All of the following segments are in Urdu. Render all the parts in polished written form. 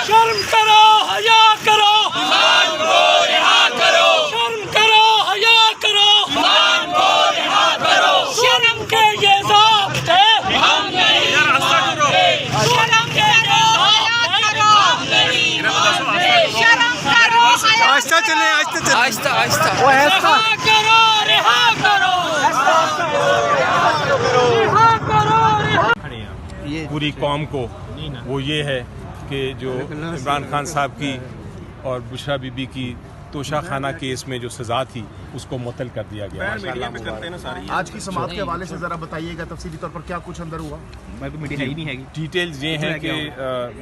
شرم کرو حیا کرو ایمان کو رہا کرو شرم کرو حیا کرو ایمان کو رہا کرو شرم کے یہ ذات ہے ہم نہیں مانتے شرم کے یہ ذات ہے ہم نہیں مانتے شرم کرو آہستہ چلیں آہستہ آہستہ رہا کرو رہا کرو رہا کرو پوری قوم کو وہ یہ ہے کہ جو عمران خان صاحب کی اور بشرا بی بی کی توشہ خانہ کیس میں جو سزا تھی اس کو معطل کر دیا گیا۔ آج کی سماعت کے حوالے سے ذرا بتائیے گا تفصیلی طور پر کیا کچھ اندر ہوا؟ ڈیٹیلز یہ ہیں کہ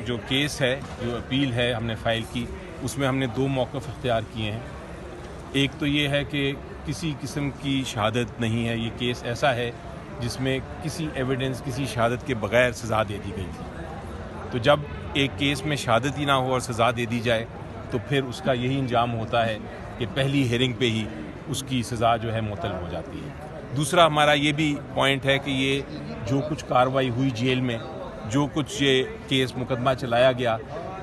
جو کیس ہے جو اپیل ہے ہم نے فائل کی اس میں ہم نے 2 موقف اختیار کیے ہیں۔ ایک تو یہ ہے کہ کسی قسم کی شہادت نہیں ہے، یہ کیس ایسا ہے جس میں کسی ایویڈنس کسی شہادت کے بغیر سزا دے دی گئی تھی۔ تو جب ایک کیس میں شہادت ہی نہ ہو اور سزا دے دی جائے تو پھر اس کا یہی انجام ہوتا ہے کہ پہلی ہیئرنگ پہ ہی اس کی سزا جو ہے معطل ہو جاتی ہے۔ دوسرا ہمارا یہ بھی پوائنٹ ہے کہ یہ جو کچھ کارروائی ہوئی جیل میں، جو کچھ یہ کیس مقدمہ چلایا گیا،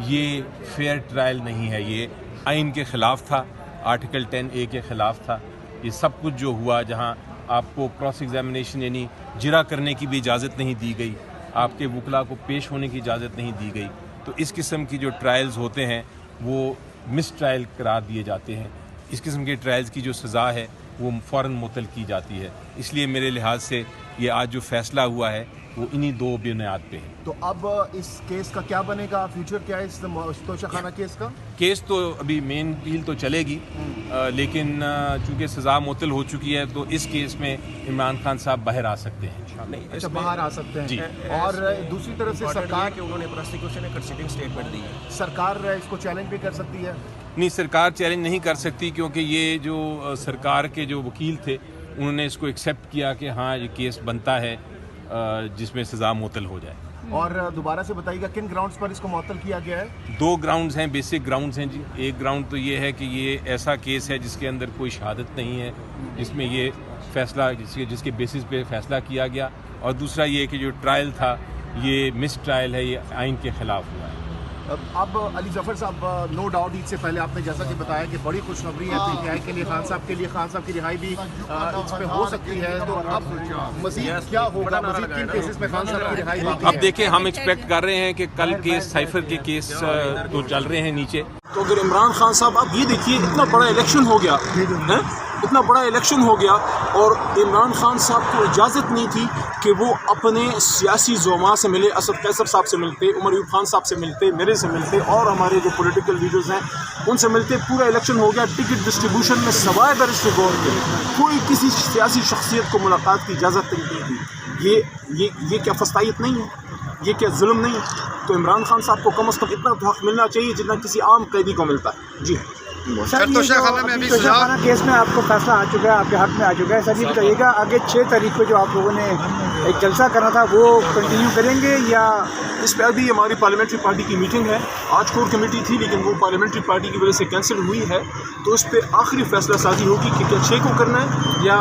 یہ فیئر ٹرائل نہیں ہے، یہ آئین کے خلاف تھا، آرٹیکل 10A کے خلاف تھا۔ یہ سب کچھ جو ہوا جہاں آپ کو کراس ایگزامینیشن یعنی جرا کرنے کی بھی اجازت نہیں دی گئی، آپ کے وکلاء کو پیش ہونے کی اجازت نہیں دی گئی، تو اس قسم کی جو ٹرائلز ہوتے ہیں وہ مس ٹرائل قرار دیے جاتے ہیں۔ اس قسم کے ٹرائلز کی جو سزا ہے وہ فوراً معطل کی جاتی ہے۔ اس لیے میرے لحاظ سے یہ آج جو فیصلہ ہوا ہے وہ انہی 2 بنیاد پہ ہے۔ تو اب اس کیس کا کیا بنے گا، فیوچر کیا ہے اس توشہ خانہ کیس کا؟ کیس تو ابھی مین اپیل تو چلے گی، لیکن چونکہ سزا معطل ہو چکی ہے تو اس کیس میں عمران خان صاحب باہر آ سکتے ہیں۔ اچھا، باہر آ سکتے ہیں جی۔ اور دوسری طرف سے سرکار کہ انہوں نے پروسیکیوشن نے کنسیڈنگ سٹیٹمنٹ دی ہے، سرکار اس کو چیلنج بھی کر سکتی ہے؟ نہیں، سرکار چیلنج نہیں کر سکتی کیونکہ یہ جو سرکار کے جو وکیل تھے انہوں نے اس کو ایکسیپٹ کیا کہ ہاں یہ کیس بنتا ہے جس میں سزا معطل ہو جائے۔ اور دوبارہ سے بتائیے گا کن گراؤنڈز پر اس کو معطل کیا گیا ہے؟ 2 گراؤنڈز ہیں، بیسک گراؤنڈز ہیں جی۔ ایک گراؤنڈ تو یہ ہے کہ یہ ایسا کیس ہے جس کے اندر کوئی شہادت نہیں ہے، جس میں یہ فیصلہ جس کے بیسس پہ فیصلہ کیا گیا، اور دوسرا یہ کہ جو ٹرائل تھا یہ مس ٹرائل ہے، یہ آئین کے خلاف ہوا ہے۔ اب علی ظفر صاحب، نو ڈاؤٹ عید سے پہلے آپ نے جیسا کہ بتایا کہ بڑی خوشخبری ہے PTI کے لیے، خان صاحب کے لیے، خان صاحب کی رہائی بھی اس پہ ہو سکتی ہے، تو اب مزید کیا ہوگا؟ مزید کن کیسز میں خان صاحب کی رہائی ہوتی ہے؟ اب دیکھیں، ہم ایکسپیکٹ کر رہے ہیں کہ کل کیس سائفر کے کیس تو چل رہے ہیں نیچے۔ تو اگر عمران خان صاحب، اب یہ دیکھیے اتنا بڑا الیکشن ہو گیا، اتنا بڑا الیکشن ہو گیا اور عمران خان صاحب کو اجازت نہیں تھی کہ وہ اپنے سیاسی زعماء سے ملے، اسد قیصر صاحب سے ملتے، عمر ایوب خان صاحب سے ملتے، میرے سے ملتے اور ہمارے جو پولیٹیکل لیڈرز ہیں ان سے ملتے۔ پورا الیکشن ہو گیا، ٹکٹ ڈسٹریبیوشن میں سوائے بیرسٹر غور کے کوئی کسی سیاسی شخصیت کو ملاقات کی اجازت نہیں دی۔ یہ کیا فسطائیت نہیں ہے؟ یہ کیا ظلم نہیں ہے؟ تو عمران خان صاحب کو کم از کم اتنا حق ملنا چاہیے جتنا کسی عام قیدی کو ملتا ہے۔ جی توشہ خانہ کیس میں آپ کو فیصلہ آ چکا ہے، آپ کے حق میں آ چکا ہے، سر یہ بتائیے گا آگے 6 تاریخ کو جو آپ لوگوں نے ایک جلسہ کرنا تھا وہ کنٹینیو کریں گے یا اس پہ ابھی ہماری پارلیمنٹری پارٹی کی میٹنگ ہے، آج کور کمیٹی تھی لیکن وہ پارلیمنٹری پارٹی کی وجہ سے کینسل ہوئی ہے، تو اس پہ آخری فیصلہ سازی ہوگی کہ کیا 6 کو کرنا ہے یا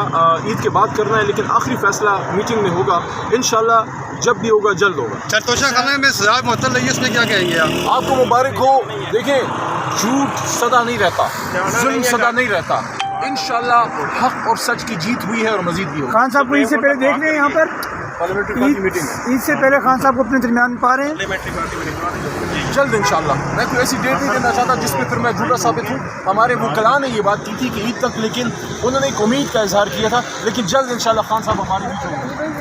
عید کے بعد کرنا ہے، لیکن آخری فیصلہ میٹنگ میں ہوگا انشاءاللہ، جب بھی ہوگا جلد ہوگا۔ توشہ خانہ میں سزا معطل رہی ہے، اس میں کیا کہیں گے آپ کو مبارک ہو۔ دیکھیں، جھوٹ سدا نہیں رہتا، ظلم سدا نہیں رہتا، انشاءاللہ حق اور سچ کی جیت ہوئی ہے اور مزید بھی ہوگی۔ خان صاحب کو عید سے پہلے دیکھ رہے ہیں یہاں پر، پارلیمنٹری پارٹی میٹنگ عید سے پہلے خان صاحب کو اپنے درمیان پا رہے ہیں جلد انشاءاللہ۔ میں کوئی ایسی ڈیٹ نہیں دینا چاہتا جس پہ پھر میں جھوٹا ثابت ہوں۔ ہمارے وکلاء نے یہ بات کی تھی کہ عید تک، لیکن انہوں نے ایک امید کا اظہار کیا تھا، لیکن جلد انشاءاللہ خان صاحب ہمارے بیچ ہوں گے۔